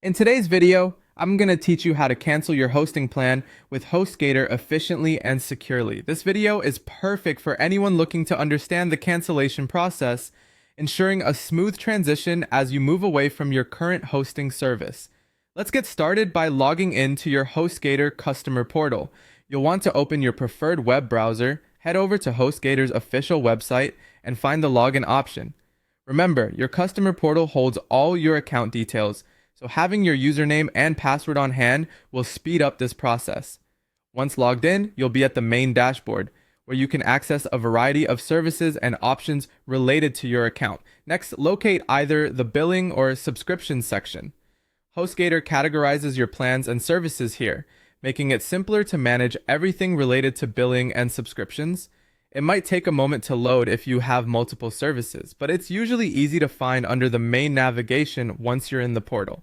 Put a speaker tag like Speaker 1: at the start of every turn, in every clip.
Speaker 1: In today's video, I'm going to teach you how to cancel your hosting plan with HostGator efficiently and securely. This video is perfect for anyone looking to understand the cancellation process, ensuring a smooth transition as you move away from your current hosting service. Let's get started by logging into your HostGator customer portal. You'll want to open your preferred web browser, head over to HostGator's official website, and find the login option. Remember, your customer portal holds all your account details, so having your username and password on hand will speed up this process. Once logged in, you'll be at the main dashboard, where you can access a variety of services and options related to your account. Next, locate either the billing or subscription section. HostGator categorizes your plans and services here, making it simpler to manage everything related to billing and subscriptions. It might take a moment to load if you have multiple services, but it's usually easy to find under the main navigation once you're in the portal.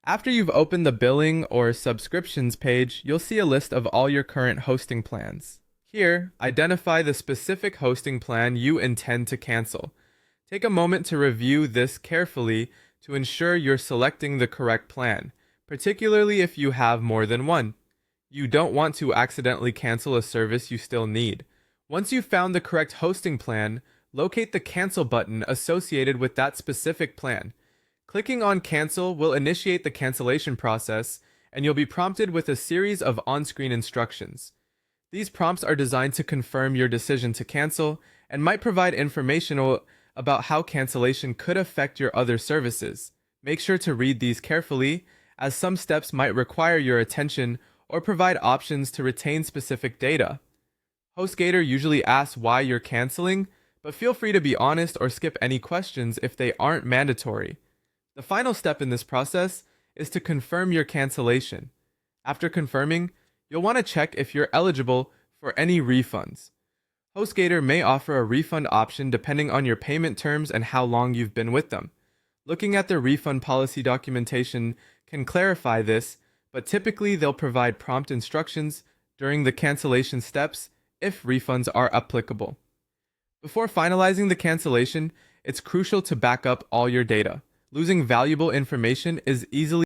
Speaker 1: After you've opened the billing or subscriptions page, you'll see a list of all your current hosting plans. Here, identify the specific hosting plan you intend to cancel. Take a moment to review this carefully to ensure you're selecting the correct plan, particularly if you have more than one. You don't want to accidentally cancel a service you still need. Once you've found the correct hosting plan, locate the cancel button associated with that specific plan. Clicking on Cancel will initiate the cancellation process, and you'll be prompted with a series of on-screen instructions. These prompts are designed to confirm your decision to cancel and might provide information about how cancellation could affect your other services. Make sure to read these carefully, as some steps might require your attention or provide options to retain specific data. HostGator usually asks why you're canceling, but feel free to be honest or skip any questions if they aren't mandatory. The final step in this process is to confirm your cancellation. After confirming, you'll want to check if you're eligible for any refunds. HostGator may offer a refund option depending on your payment terms and how long you've been with them. Looking at the refund policy documentation can clarify this, but typically they'll provide prompt instructions during the cancellation steps if refunds are applicable. Before finalizing the cancellation, it's crucial to back up all your data. Losing valuable information is easily